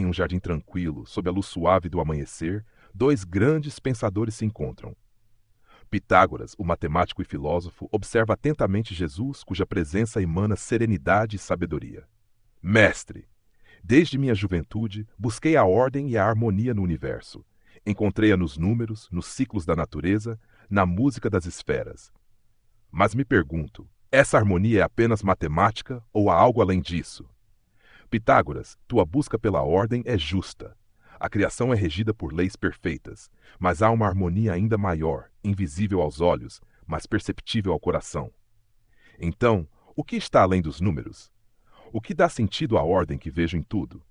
um jardim tranquilo, sob a luz suave do amanhecer, dois grandes pensadores se encontram. Pitágoras, o matemático e filósofo, observa atentamente Jesus, cuja presença emana serenidade e sabedoria. Mestre, desde minha juventude, busquei a ordem e a harmonia no universo. Encontrei-a nos números, nos ciclos da natureza, na música das esferas. Mas me pergunto, essa harmonia é apenas matemática ou há algo além disso? Pitágoras, tua busca pela ordem é justa. A criação é regida por leis perfeitas, mas há uma harmonia ainda maior, invisível aos olhos, mas perceptível ao coração. Então, o que está além dos números? O que dá sentido à ordem que vejo em tudo?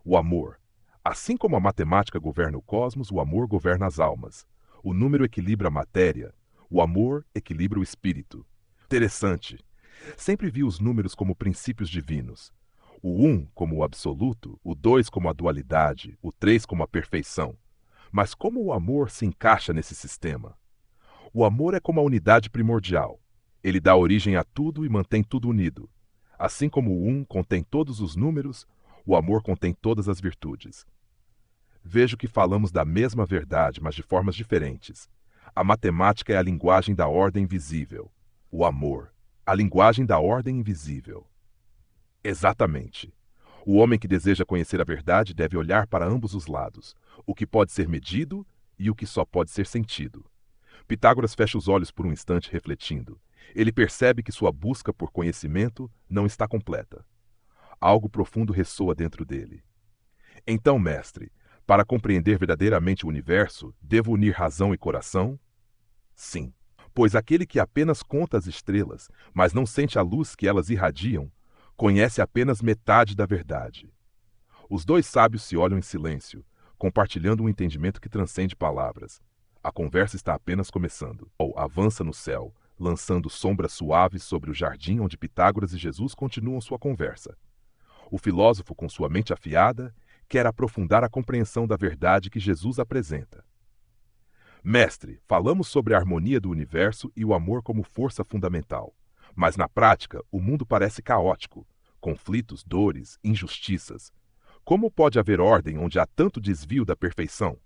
O amor. Assim como a matemática governa o cosmos, o amor governa as almas. O número equilibra a matéria, o amor equilibra o espírito. Interessante. Sempre vi os números como princípios divinos. O 1 como o absoluto, o 2 como a dualidade, o 3 como a perfeição. Mas como o amor se encaixa nesse sistema? O amor é como a unidade primordial. Ele dá origem a tudo e mantém tudo unido. Assim como o 1 contém todos os números, o amor contém todas as virtudes. Vejo que falamos da mesma verdade, mas de formas diferentes. A matemática é a linguagem da ordem visível. O amor, a linguagem da ordem invisível. Exatamente. O homem que deseja conhecer a verdade deve olhar para ambos os lados, o que pode ser medido e o que só pode ser sentido. Pitágoras fecha os olhos por um instante refletindo. Ele percebe que sua busca por conhecimento não está completa. Algo profundo ressoa dentro dele. Então, mestre, para compreender verdadeiramente o universo, devo unir razão e coração? Sim, pois aquele que apenas conta as estrelas, mas não sente a luz que elas irradiam, conhece apenas metade da verdade. Os dois sábios se olham em silêncio, compartilhando um entendimento que transcende palavras. A conversa está apenas começando. O sol avança no céu, lançando sombras suaves sobre o jardim onde Pitágoras e Jesus continuam sua conversa. O filósofo, com sua mente afiada, quer aprofundar a compreensão da verdade que Jesus apresenta. Mestre, falamos sobre a harmonia do universo e o amor como força fundamental. Mas na prática, o mundo parece caótico. Conflitos, dores, injustiças. Como pode haver ordem onde há tanto desvio da perfeição?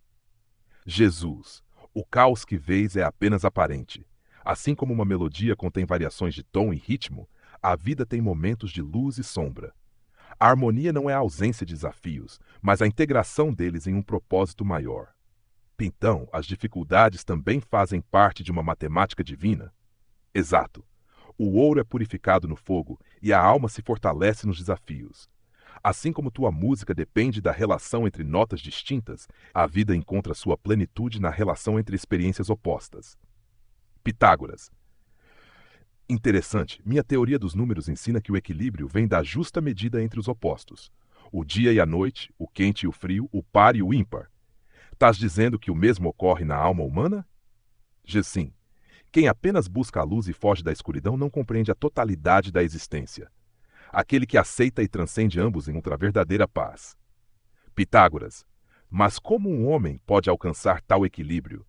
Jesus, o caos que vês é apenas aparente. Assim como uma melodia contém variações de tom e ritmo, a vida tem momentos de luz e sombra. A harmonia não é a ausência de desafios, mas a integração deles em um propósito maior. Então, as dificuldades também fazem parte de uma matemática divina? Exato. O ouro é purificado no fogo e a alma se fortalece nos desafios. Assim como tua música depende da relação entre notas distintas, a vida encontra sua plenitude na relação entre experiências opostas. Pitágoras. Interessante, minha teoria dos números ensina que o equilíbrio vem da justa medida entre os opostos. O dia e a noite, o quente e o frio, o par e o ímpar. Estás dizendo que o mesmo ocorre na alma humana? Sim. Quem apenas busca a luz e foge da escuridão não compreende a totalidade da existência. Aquele que aceita e transcende ambos encontra a verdadeira paz. Pitágoras. Mas como um homem pode alcançar tal equilíbrio?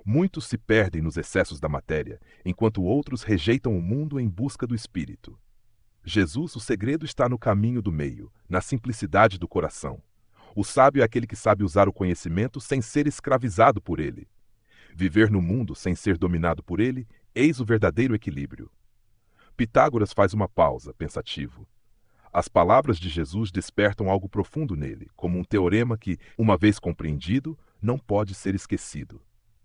Muitos se perdem nos excessos da matéria, enquanto outros rejeitam o mundo em busca do espírito. Jesus, o segredo está no caminho do meio, na simplicidade do coração. O sábio é aquele que sabe usar o conhecimento sem ser escravizado por ele. Viver no mundo sem ser dominado por ele, eis o verdadeiro equilíbrio. Pitágoras faz uma pausa, pensativo. As palavras de Jesus despertam algo profundo nele, como um teorema que, uma vez compreendido, não pode ser esquecido.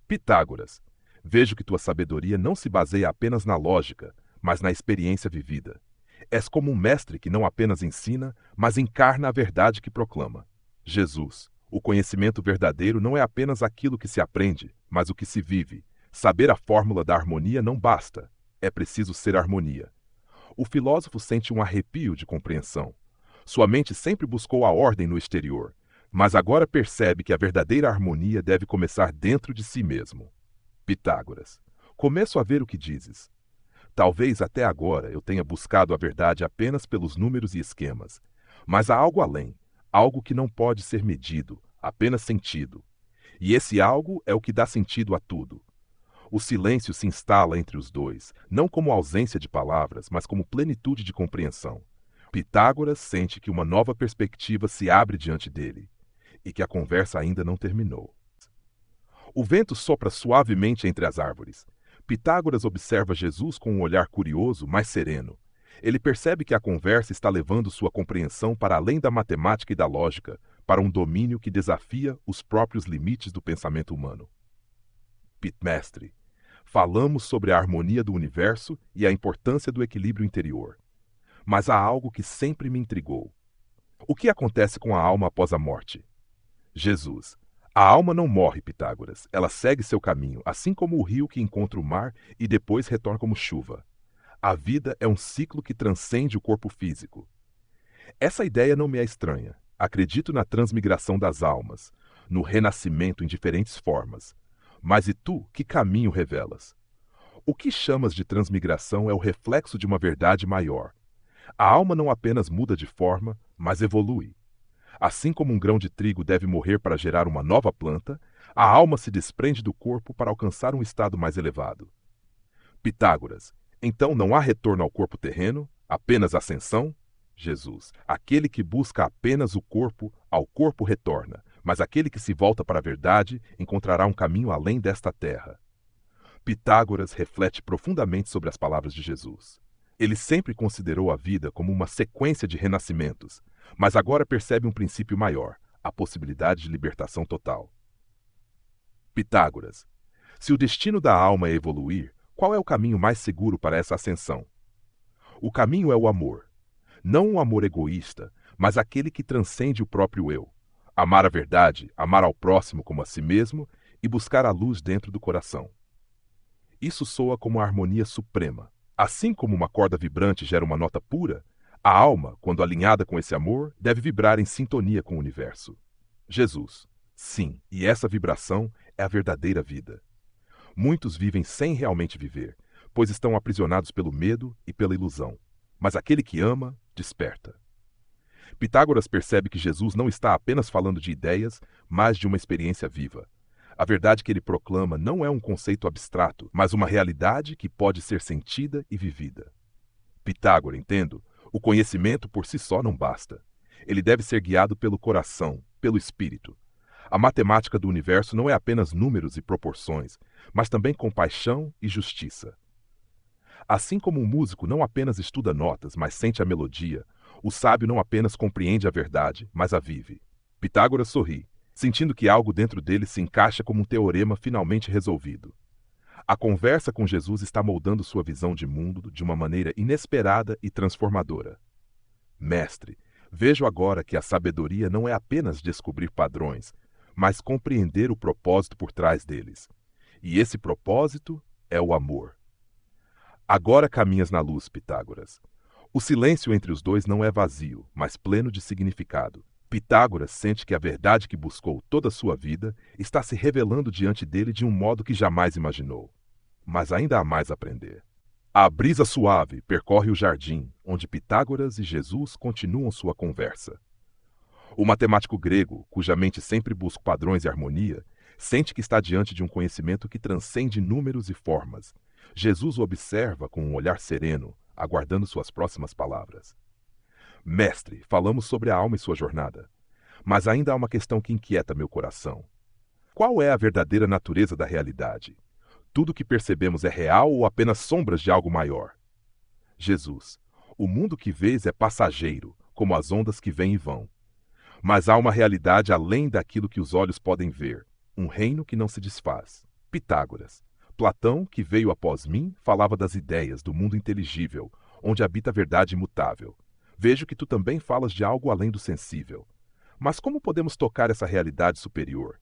Pitágoras, vejo que tua sabedoria não se baseia apenas na lógica, mas na experiência vivida. És como um mestre que não apenas ensina, mas encarna a verdade que proclama. Jesus, o conhecimento verdadeiro não é apenas aquilo que se aprende, mas o que se vive. Saber a fórmula da harmonia não basta. É preciso ser harmonia. O filósofo sente um arrepio de compreensão. Sua mente sempre buscou a ordem no exterior, mas agora percebe que a verdadeira harmonia deve começar dentro de si mesmo. Pitágoras, começo a ver o que dizes. Talvez até agora eu tenha buscado a verdade apenas pelos números e esquemas, mas há algo além, algo que não pode ser medido, apenas sentido. E esse algo é o que dá sentido a tudo. O silêncio se instala entre os dois, não como ausência de palavras, mas como plenitude de compreensão. Pitágoras sente que uma nova perspectiva se abre diante dele e que a conversa ainda não terminou. O vento sopra suavemente entre as árvores. Pitágoras observa Jesus com um olhar curioso, mas sereno. Ele percebe que a conversa está levando sua compreensão para além da matemática e da lógica, para um domínio que desafia os próprios limites do pensamento humano. Mestre, falamos sobre a harmonia do universo e a importância do equilíbrio interior. Mas há algo que sempre me intrigou. O que acontece com a alma após a morte? Jesus. A alma não morre, Pitágoras. Ela segue seu caminho, assim como o rio que encontra o mar e depois retorna como chuva. A vida é um ciclo que transcende o corpo físico. Essa ideia não me é estranha. Acredito na transmigração das almas, no renascimento em diferentes formas. Mas e tu, que caminho revelas? O que chamas de transmigração é o reflexo de uma verdade maior. A alma não apenas muda de forma, mas evolui. Assim como um grão de trigo deve morrer para gerar uma nova planta, a alma se desprende do corpo para alcançar um estado mais elevado. Pitágoras. Então não há retorno ao corpo terreno, apenas ascensão? Jesus. Aquele que busca apenas o corpo, ao corpo retorna, mas aquele que se volta para a verdade encontrará um caminho além desta terra. Pitágoras reflete profundamente sobre as palavras de Jesus. Ele sempre considerou a vida como uma sequência de renascimentos, mas agora percebe um princípio maior, a possibilidade de libertação total. Pitágoras. Se o destino da alma é evoluir, qual é o caminho mais seguro para essa ascensão? O caminho é o amor. Não um amor egoísta, mas aquele que transcende o próprio eu. Amar a verdade, amar ao próximo como a si mesmo e buscar a luz dentro do coração. Isso soa como a harmonia suprema. Assim como uma corda vibrante gera uma nota pura, a alma, quando alinhada com esse amor, deve vibrar em sintonia com o universo. Jesus. Sim, e essa vibração é a verdadeira vida. Muitos vivem sem realmente viver, pois estão aprisionados pelo medo e pela ilusão. Mas aquele que ama, desperta. Pitágoras percebe que Jesus não está apenas falando de ideias, mas de uma experiência viva. A verdade que ele proclama não é um conceito abstrato, mas uma realidade que pode ser sentida e vivida. Pitágoras, entendo, o conhecimento por si só não basta. Ele deve ser guiado pelo coração, pelo espírito. A matemática do universo não é apenas números e proporções, mas também compaixão e justiça. Assim como um músico não apenas estuda notas, mas sente a melodia, o sábio não apenas compreende a verdade, mas a vive. Pitágoras sorri, sentindo que algo dentro dele se encaixa como um teorema finalmente resolvido. A conversa com Jesus está moldando sua visão de mundo de uma maneira inesperada e transformadora. Mestre, vejo agora que a sabedoria não é apenas descobrir padrões, mas compreender o propósito por trás deles. E esse propósito é o amor. Agora caminhas na luz, Pitágoras. O silêncio entre os dois não é vazio, mas pleno de significado. Pitágoras sente que a verdade que buscou toda a sua vida está se revelando diante dele de um modo que jamais imaginou. Mas ainda há mais a aprender. A brisa suave percorre o jardim, onde Pitágoras e Jesus continuam sua conversa. O matemático grego, cuja mente sempre busca padrões e harmonia, sente que está diante de um conhecimento que transcende números e formas. Jesus o observa com um olhar sereno, aguardando suas próximas palavras. Mestre, falamos sobre a alma e sua jornada. Mas ainda há uma questão que inquieta meu coração. Qual é a verdadeira natureza da realidade? Tudo que percebemos é real ou apenas sombras de algo maior? Jesus, o mundo que vês é passageiro, como as ondas que vêm e vão. Mas há uma realidade além daquilo que os olhos podem ver, um reino que não se desfaz. Pitágoras. Platão, que veio após mim, falava das ideias, do mundo inteligível, onde habita a verdade imutável. Vejo que tu também falas de algo além do sensível. Mas como podemos tocar essa realidade superior?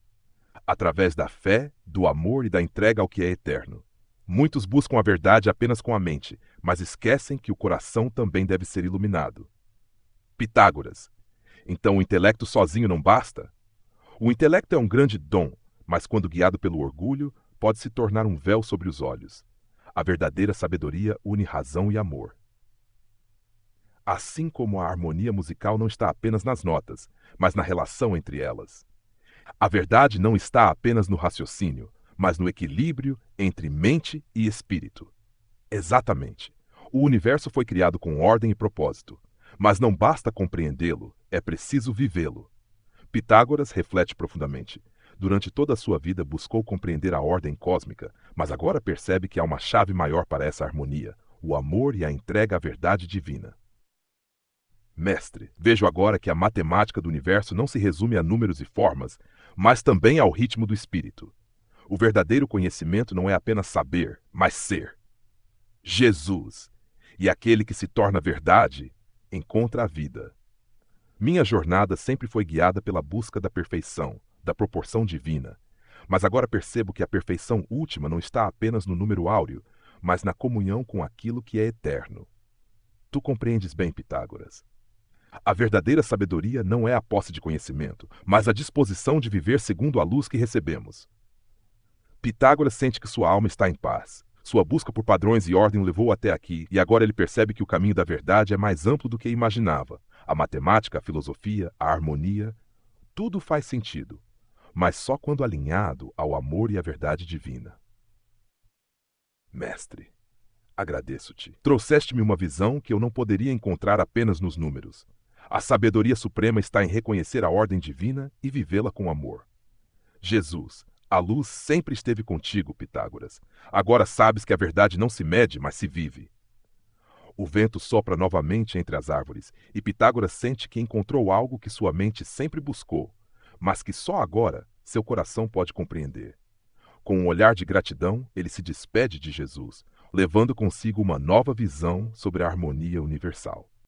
Através da fé, do amor e da entrega ao que é eterno. Muitos buscam a verdade apenas com a mente, mas esquecem que o coração também deve ser iluminado. Pitágoras. Então o intelecto sozinho não basta? O intelecto é um grande dom, mas quando guiado pelo orgulho, pode se tornar um véu sobre os olhos. A verdadeira sabedoria une razão e amor. Assim como a harmonia musical não está apenas nas notas, mas na relação entre elas. A verdade não está apenas no raciocínio, mas no equilíbrio entre mente e espírito. Exatamente. O universo foi criado com ordem e propósito, Mas não basta compreendê-lo, é preciso vivê-lo. Pitágoras reflete profundamente. Durante toda a sua vida buscou compreender a ordem cósmica, mas agora percebe que há uma chave maior para essa harmonia: o amor e a entrega à verdade divina. Mestre, vejo agora que a matemática do universo não se resume a números e formas, mas também ao ritmo do espírito. O verdadeiro conhecimento não é apenas saber, mas ser. Jesus. E aquele que se torna verdade, encontra a vida. Minha jornada sempre foi guiada pela busca da perfeição, da proporção divina. Mas agora percebo que a perfeição última não está apenas no número áureo, mas na comunhão com aquilo que é eterno. Tu compreendes bem, Pitágoras. A verdadeira sabedoria não é a posse de conhecimento, mas a disposição de viver segundo a luz que recebemos. Pitágoras sente que sua alma está em paz. Sua busca por padrões e ordem o levou até aqui, e agora ele percebe que o caminho da verdade é mais amplo do que imaginava. A matemática, a filosofia, a harmonia, tudo faz sentido, mas só quando alinhado ao amor e à verdade divina. Mestre, agradeço-te. Trouxeste-me uma visão que eu não poderia encontrar apenas nos números. A sabedoria suprema está em reconhecer a ordem divina e vivê-la com amor. Jesus, a luz sempre esteve contigo, Pitágoras. Agora sabes que a verdade não se mede, mas se vive. O vento sopra novamente entre as árvores, e Pitágoras sente que encontrou algo que sua mente sempre buscou, mas que só agora seu coração pode compreender. Com um olhar de gratidão, ele se despede de Jesus, levando consigo uma nova visão sobre a harmonia universal.